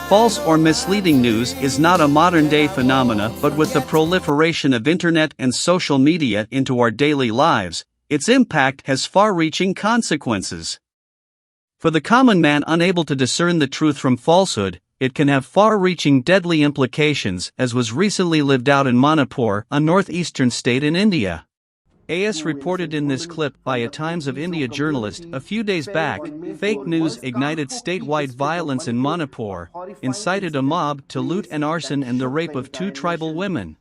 False or misleading news is not a modern-day phenomena, but with the proliferation of internet and social media into our daily lives, its impact has far-reaching consequences. For the common man unable to discern the truth from falsehood, it can have far-reaching deadly implications, as was recently lived out in Manipur, a northeastern state in India. As reported in this clip by a Times of India journalist a few days back, fake news ignited statewide violence in Manipur, incited a mob to loot and arson and the rape of 2 tribal women.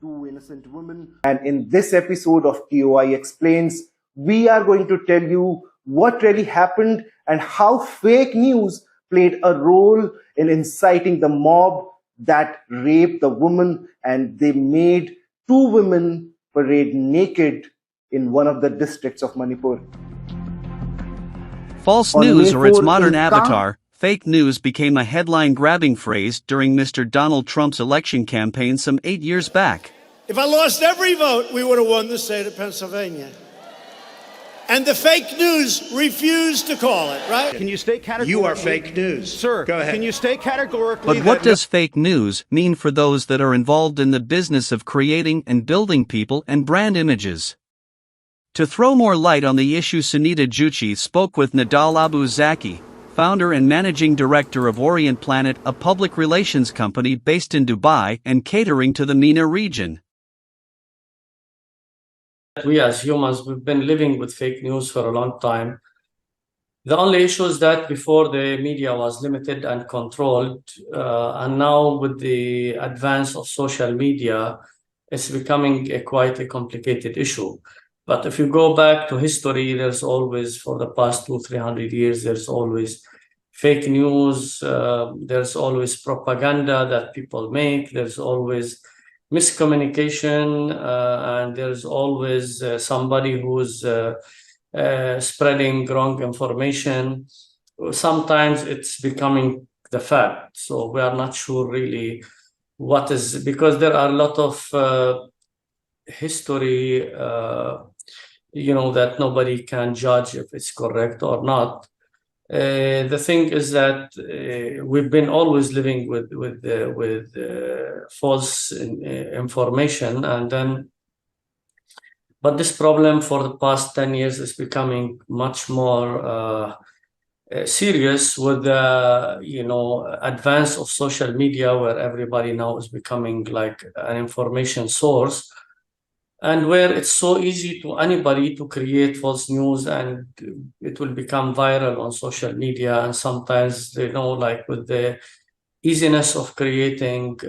And in this episode of TOI Explains, we are going to tell you what really happened and how fake news played a role in inciting the mob that raped the woman, and they made 2 women parade naked in one of the districts of Manipur. False news, or its modern avatar, fake news, became a headline-grabbing phrase during Mr. Donald Trump's election campaign some 8 years back. If I lost every vote, we would have won the state of Pennsylvania. And the fake news refused to call it, right? Can you state categorically? You are fake news. Sir, go ahead. Can you state categorically? But what does fake news mean for those that are involved in the business of creating and building people and brand images? To throw more light on the issue, Sunita Zutshi spoke with Nidal Abou Zaki, founder and managing director of Orient Planet, a public relations company based in Dubai and catering to the MENA region. We as humans, we've been living with fake news for a long time. The only issue is that before the media was limited and controlled, and now with the advance of social media, it's becoming quite a complicated issue. But if you go back to history, there's always, for the past 200-300 years, there's always fake news, there's always propaganda that people make, there's always miscommunication, and there's always somebody who's spreading wrong information. Sometimes it's becoming the fact. So we are not sure really what is, because there are a lot of history, that nobody can judge if it's correct or not. The thing is that we've been always living with false information, and then, but this problem for the past 10 years is becoming much more serious with the advance of social media, where everybody now is becoming like an information source, and where it's so easy to anybody to create false news, and it will become viral on social media. And sometimes, like with the easiness of creating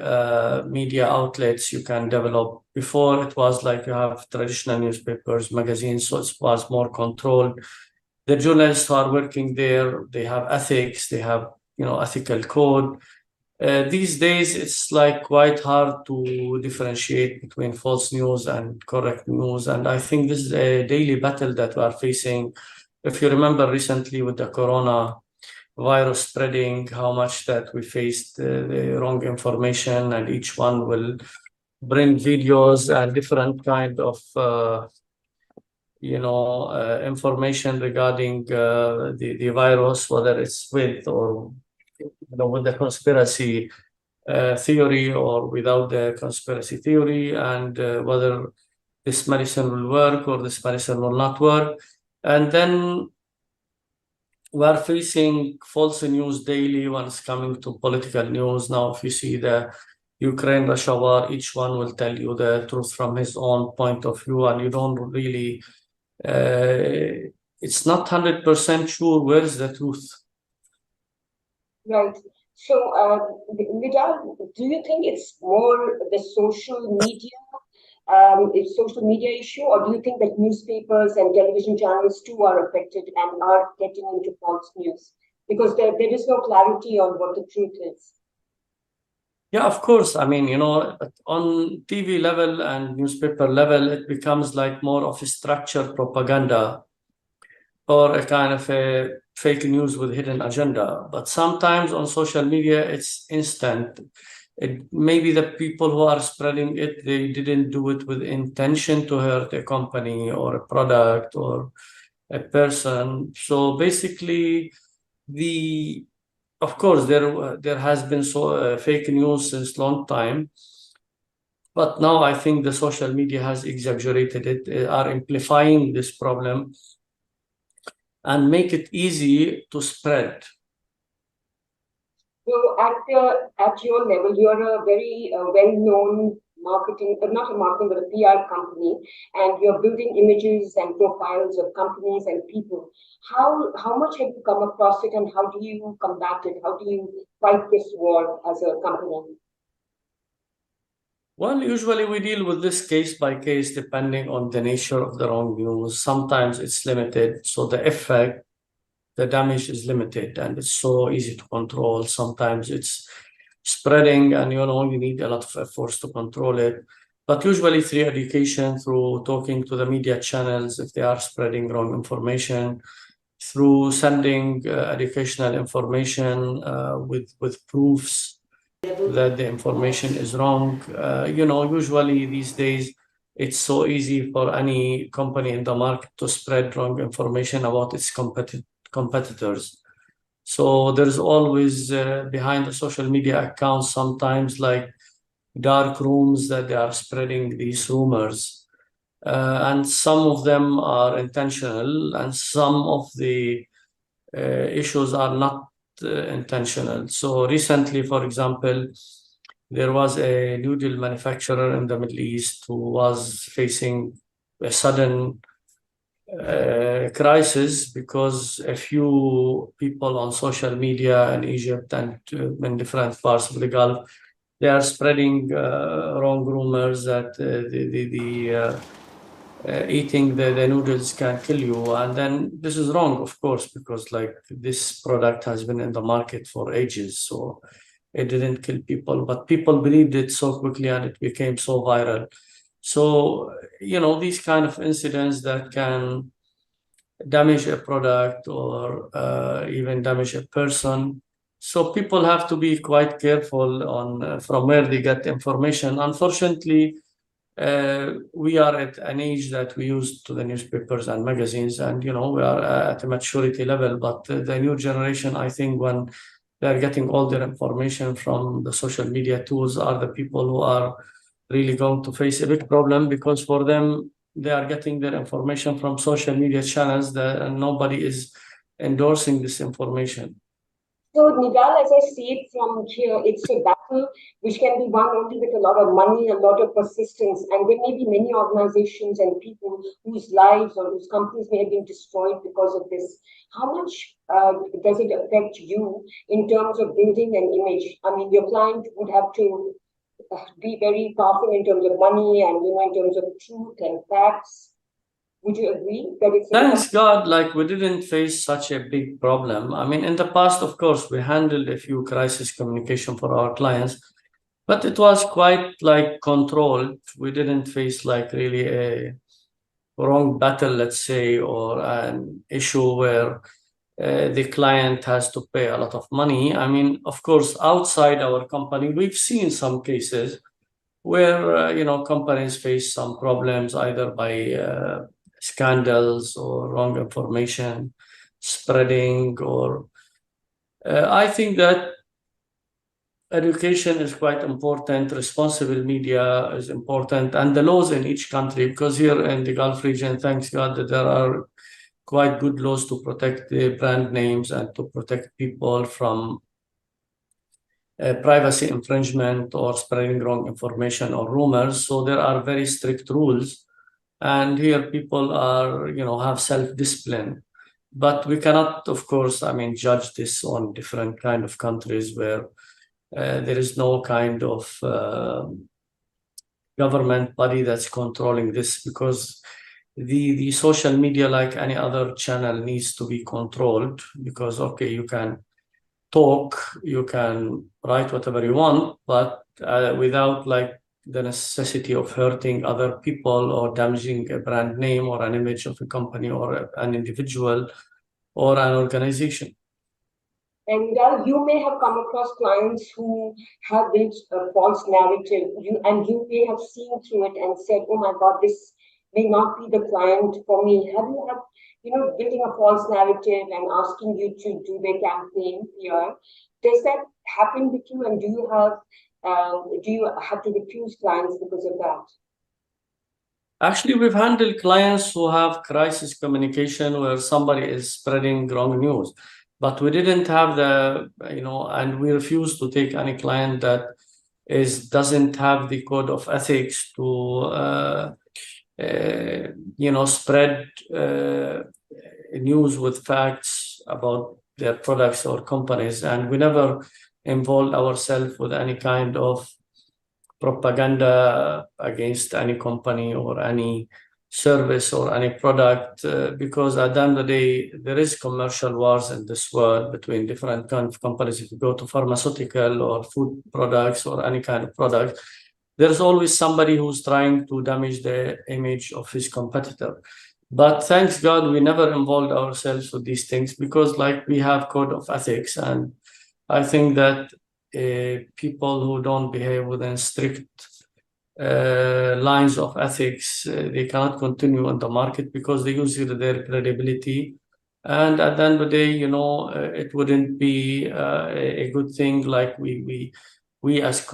media outlets you can develop. Before, it was like you have traditional newspapers, magazines, so it was more controlled. The journalists who are working there, they have ethics, they have ethical code. These days, it's like quite hard to differentiate between false news and correct news. And I think this is a daily battle that we are facing. If you remember recently with the corona virus spreading, how much that we faced the wrong information, and each one will bring videos and different kind of information regarding the virus, whether it's with or with the conspiracy theory or without the conspiracy theory, and whether this medicine will work or this medicine will not work. And then we are facing false news daily when it's coming to political news. Now, if you see the Ukraine-Russia war, each one will tell you the truth from his own point of view, and you don't really, it's not 100% sure where is the truth. Right. So, Nidal, do you think it's more the social media issue, or do you think that newspapers and television channels too are affected and are getting into false news? Because there is no clarity on what the truth is. Yeah, of course. I mean, on TV level and newspaper level, it becomes like more of a structured propaganda or a kind of a fake news with hidden agenda. But sometimes on social media, it's instant. Maybe the people who are spreading it, they didn't do it with intention to hurt a company or a product or a person. So basically, the of course, there has been fake news since long time, but now I think the social media has exaggerated it, are amplifying this problem and make it easy to spread. So at your level, you're a very well-known marketing, not a marketing, but a PR company, and you're building images and profiles of companies and people. How much have you come across it, and how do you combat it? How do you fight this war as a company? Well, usually we deal with this case by case depending on the nature of the wrong news. Sometimes it's limited, so the effect, the damage is limited and it's so easy to control. Sometimes it's spreading and you need a lot of efforts to control it. But usually through education, through talking to the media channels if they are spreading wrong information, through sending educational information with proofs that the information is wrong. Usually these days, it's so easy for any company in the market to spread wrong information about its competitors. So there's always behind the social media accounts, sometimes like dark rooms that they are spreading these rumors. And some of them are intentional and some of the issues are not intentional. So recently, for example, there was a noodle manufacturer in the Middle East who was facing a sudden crisis because a few people on social media in Egypt and in different parts of the Gulf, they are spreading wrong rumors that eating the noodles can kill you. And then this is wrong, of course, because like this product has been in the market for ages. So it didn't kill people, but people believed it so quickly and it became so viral. So, these kind of incidents that can damage a product or even damage a person. So people have to be quite careful on from where they get information. Unfortunately, we are at an age that we used to the newspapers and magazines, and we are at a maturity level. But the new generation, I think, when they're getting all their information from the social media tools, are the people who are really going to face a big problem because for them, they are getting their information from social media channels and nobody is endorsing this information. So, Nidal, as I see it from here, it's a battle which can be won only with a lot of money, a lot of persistence, and there may be many organizations and people whose lives or whose companies may have been destroyed because of this. How much does it affect you in terms of building an image? I mean, your client would have to be very powerful in terms of money and in terms of truth and facts. Would you agree that it's Thanks God, like we didn't face such a big problem. I mean, in the past, of course, we handled a few crisis communication for our clients, but it was quite like controlled. We didn't face like really a wrong battle, let's say, or an issue where the client has to pay a lot of money. I mean, of course, outside our company, we've seen some cases where companies face some problems either by scandals or wrong information spreading, or I think that education is quite important, responsible media is important, and the laws in each country, because here in the Gulf region, thanks God that there are quite good laws to protect the brand names and to protect people from privacy infringement or spreading wrong information or rumors. So there are very strict rules. And here people are, have self-discipline. But we cannot, of course, judge this on different kind of countries where there is no kind of government body that's controlling this, because the social media, like any other channel, needs to be controlled because, okay, you can talk, you can write whatever you want, but without like the necessity of hurting other people or damaging a brand name or an image of a company or an individual or an organization. And you may have come across clients who have built a false narrative, and you may have seen through it and said, "Oh my God, this may not be the client for me. Have you had, building a false narrative and asking you to do the campaign here? Does that happen with you, and do you have to refuse clients because of that? Actually, we've handled clients who have crisis communication where somebody is spreading wrong news, but we didn't have and we refuse to take any client that doesn't have the code of ethics to spread news with facts about their products or companies. And we never involved ourselves with any kind of propaganda against any company or any service or any product, because at the end of the day, there is commercial wars in this world between different kind of companies. If you go to pharmaceutical or food products or any kind of product, there's always somebody who's trying to damage the image of his competitor. But thanks God, we never involved ourselves with these things because we have code of ethics. And I think that people who don't behave within strict lines of ethics, they cannot continue on the market because they use their credibility. And at the end of the day, it wouldn't be a good thing. Like we as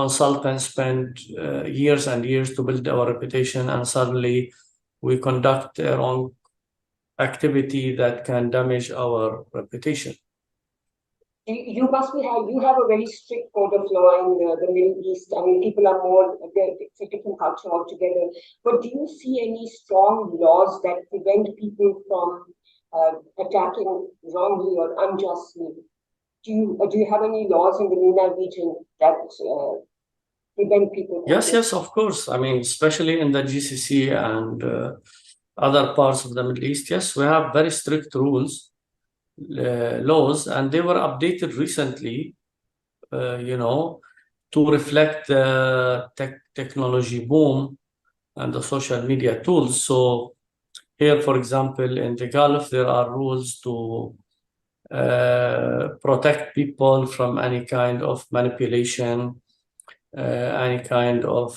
consultants spend years and years to build our reputation, and suddenly we conduct a wrong activity that can damage our reputation. You have a very strict code of law in the Middle East. I mean, people are it's a different culture altogether. But do you see any strong laws that prevent people from attacking wrongly or unjustly? Do you have any laws in the MENA region that prevent people? Yes, of course. I mean, especially in the GCC and other parts of the Middle East, yes, we have very strict rules. Laws, and they were updated recently, to reflect the technology boom and the social media tools. So here, for example, in the Gulf, there are rules to protect people from any kind of manipulation, any kind of,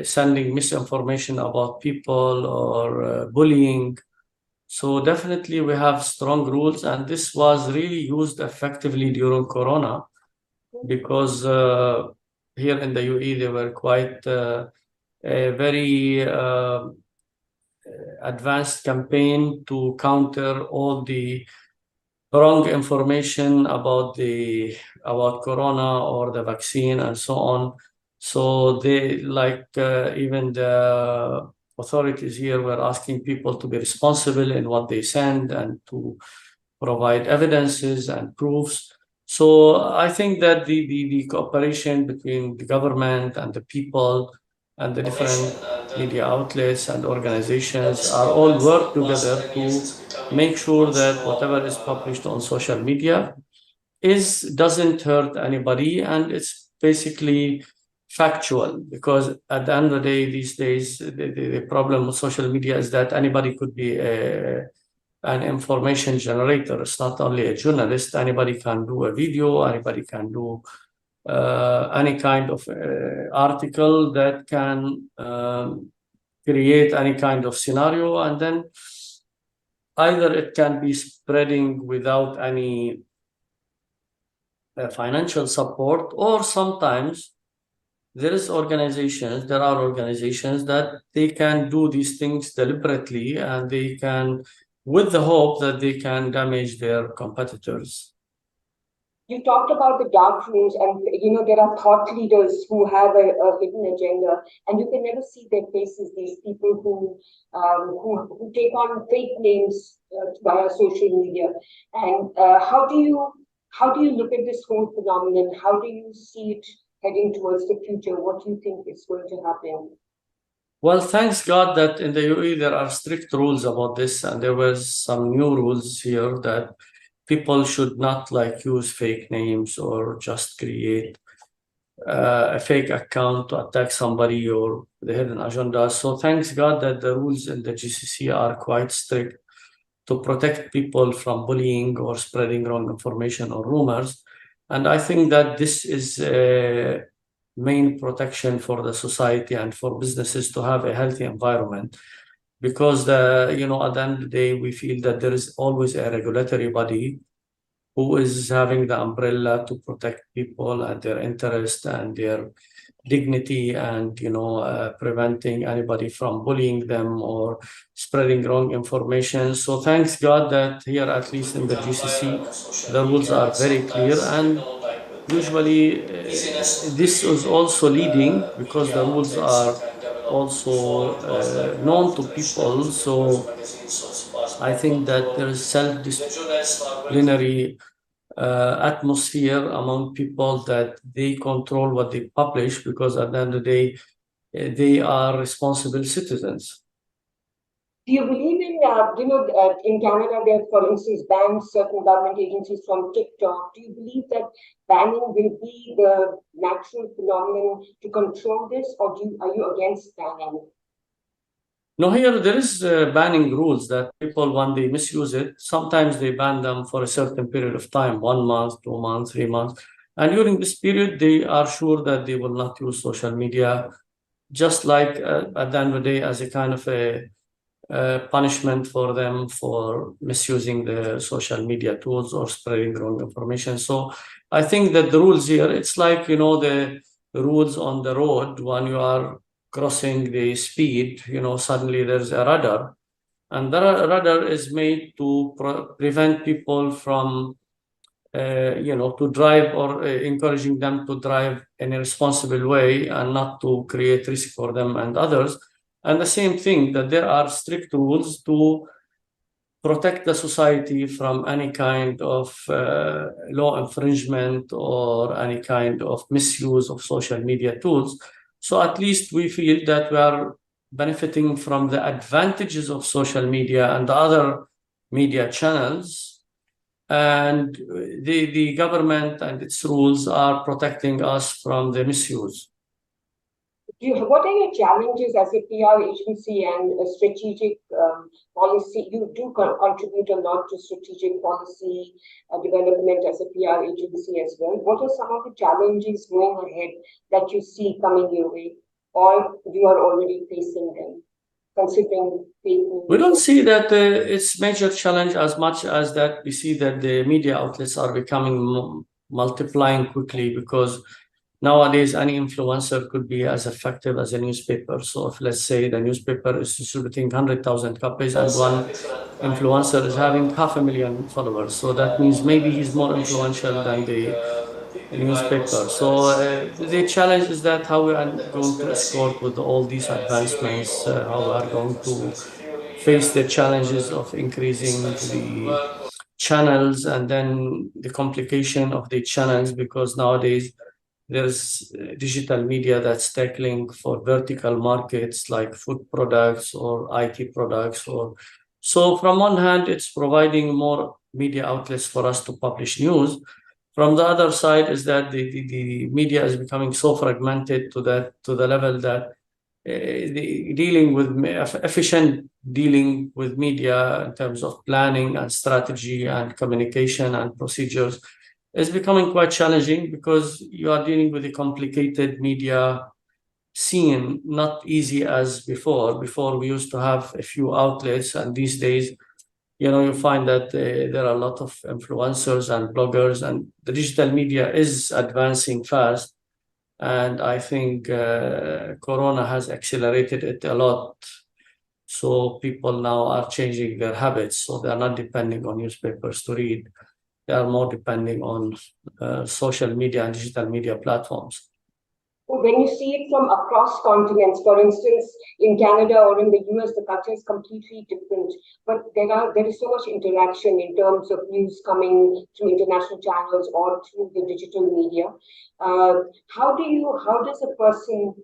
sending misinformation about people or bullying. So definitely we have strong rules, and this was really used effectively during Corona because here in the UAE they were quite a very advanced campaign to counter all the wrong information about Corona or the vaccine and so on. So they even the authorities here were asking people to be responsible in what they send and to provide evidences and proofs. So I think that the cooperation between the government and the people and the different media outlets and organizations are all work together to make sure that whatever is published on social media doesn't hurt anybody, and it's basically factual, because at the end of the day, these days, the problem with social media is that anybody could be an information generator. It's not only a journalist. Anybody can do a video, anybody can do any kind of article that can create any kind of scenario, and then either it can be spreading without any financial support, or sometimes there are organizations that they can do these things deliberately, and they can, with the hope that they can damage their competitors. You talked about the dark rooms, and there are thought leaders who have a hidden agenda, and you can never see their faces. These people who take on fake names via social media. And how do you look at this whole phenomenon? How do you see it heading towards the future? What do you think is going to happen? Well, thanks God that in the UAE there are strict rules about this, and there was some new rules here that people should not use fake names or just create a fake account to attack somebody or the hidden agenda. So thanks God that the rules in the GCC are quite strict to protect people from bullying or spreading wrong information or rumors. And I think that this is main protection for the society and for businesses to have a healthy environment. Because at the end of the day, we feel that there is always a regulatory body who is having the umbrella to protect people and their interest and their dignity, and preventing anybody from bullying them or spreading wrong information. So thanks God that here, at least in the GCC, the rules are very clear, and usually this is also leading because the rules are also known to people. So I think that there is self-disciplinary atmosphere among people, that they control what they publish, because at the end of the day, they are responsible citizens. Do you believe in, in Canada, they have, for instance, banned certain government agencies from TikTok. Do you believe that banning will be the natural phenomenon to control this, or are you against banning? No, here there is banning rules that people, when they misuse it, sometimes they ban them for a certain period of time, 1 month, 2 months, 3 months. And during this period, they are sure that they will not use social media, just like at the end of the day, as a kind of a punishment for them for misusing the social media tools or spreading wrong information. So I think that the rules here, it's like, the rules on the road when you are crossing the speed, suddenly there's a radar, and the radar is made to prevent people from to drive, or encouraging them to drive in a responsible way and not to create risk for them and others. And the same thing, that there are strict rules to protect the society from any kind of law infringement or any kind of misuse of social media tools. So at least we feel that we are benefiting from the advantages of social media and the other media channels, and the government and its rules are protecting us from the misuse. What are your challenges as a PR agency and a strategic policy? You do contribute a lot to strategic policy development as a PR agency as well. What are some of the challenges going ahead that you see coming your way, or you are already facing them, considering people? We don't see that it's major challenge as much as that we see that the media outlets are becoming multiplying quickly, because nowadays any influencer could be as effective as a newspaper. So if, let's say, the newspaper is distributing 100,000 copies and one influencer is having 500,000 followers, so that means maybe he's more influential than the newspaper. So the challenge is that how we are going to escort with all these advancements, how we are going to face the challenges of increasing the channels, and then the complication of the channels, because nowadays there's digital media that's tackling for vertical markets like food products or IT products. So from one hand, it's providing more media outlets for us to publish news. From the other side is that the media is becoming so fragmented to the level that efficient dealing with media in terms of planning and strategy and communication and procedures is becoming quite challenging, because you are dealing with a complicated media scene, not easy as before. Before, we used to have a few outlets, and these days, you find that there are a lot of influencers and bloggers, and the digital media is advancing fast. And I think Corona has accelerated it a lot. So people now are changing their habits. So they are not depending on newspapers to read. They are more depending on social media and digital media platforms. When you see it from across continents, for instance, in Canada or in the US, the culture is completely different. But there is so much interaction in terms of news coming through international channels or through the digital media. How does a person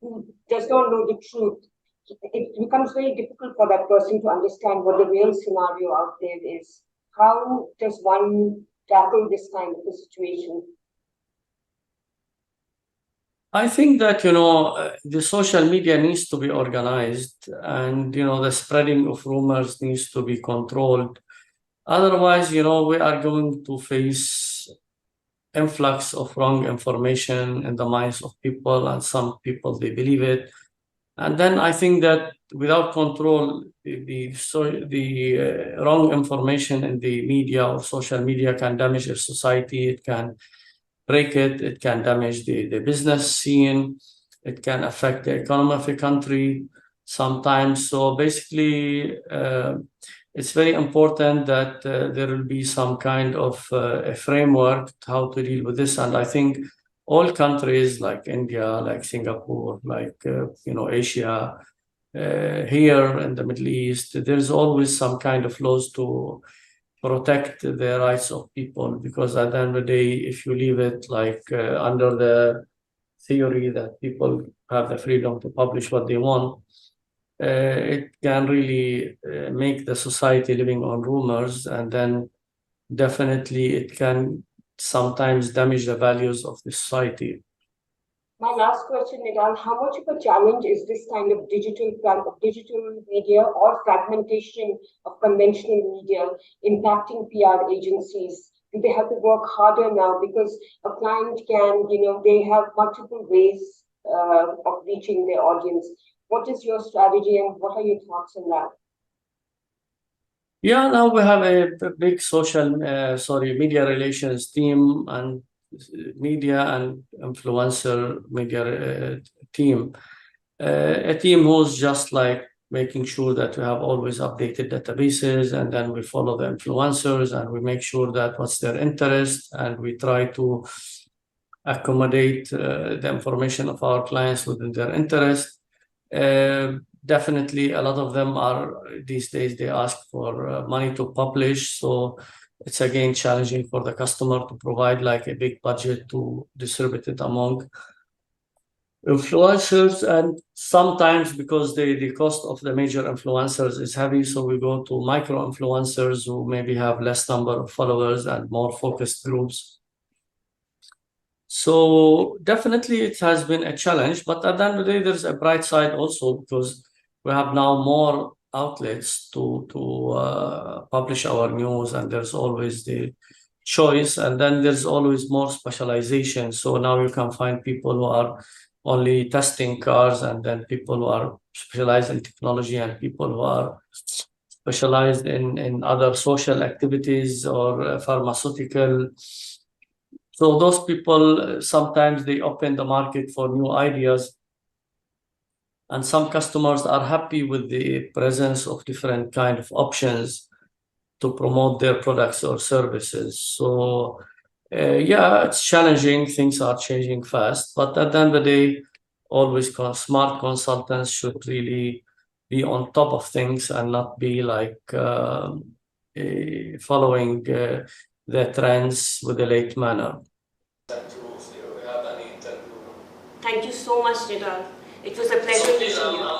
who does not know the truth, it becomes very difficult for that person to understand what the real scenario out there is. How does one tackle this kind of a situation? I think that, the social media needs to be organized, and, the spreading of rumors needs to be controlled. Otherwise, we are going to face influx of wrong information in the minds of people, and some people, they believe it. And then I think that without control, the wrong information in the media or social media can damage a society. It can break it. It can damage the business scene. It can affect the economy of a country sometimes. So basically, it's very important that there will be some kind of a framework how to deal with this. And I think all countries like India, like Singapore, like Asia, here in the Middle East, there's always some kind of laws to protect the rights of people, because at the end of the day, if you leave it like under the theory that people have the freedom to publish what they want, it can really make the society living on rumors, and then definitely it can sometimes damage the values of the society. My last question, Nidal, how much of a challenge is this kind of digital media or fragmentation of conventional media impacting PR agencies? Do they have to work harder now because a client can, they have multiple ways of reaching their audience? What is your strategy and what are your thoughts on that? Yeah, now we have a big media relations team and media and influencer media team. A team who's just like making sure that we have always updated databases, and then we follow the influencers and we make sure that what's their interest, and we try to accommodate the information of our clients within their interest. Definitely, a lot of them are these days, they ask for money to publish. So it's again challenging for the customer to provide like a big budget to distribute it among influencers. And sometimes because the cost of the major influencers is heavy, so we go to micro influencers who maybe have less number of followers and more focused groups. So definitely it has been a challenge, but at the end of the day, there's a bright side also, because we have now more outlets to publish our news, and there's always the choice, and then there's always more specialization. So now you can find people who are only testing cars, and then people who are specialized in technology, and people who are specialized in other social activities or pharmaceutical. So those people, sometimes they open the market for new ideas, and some customers are happy with the presence of different kind of options to promote their products or services. So yeah, it's challenging. Things are changing fast, but at the end of the day, always smart consultants should really be on top of things and not be like following the trends with a late manner. Thank you so much, Nidal. It was a pleasure meeting you.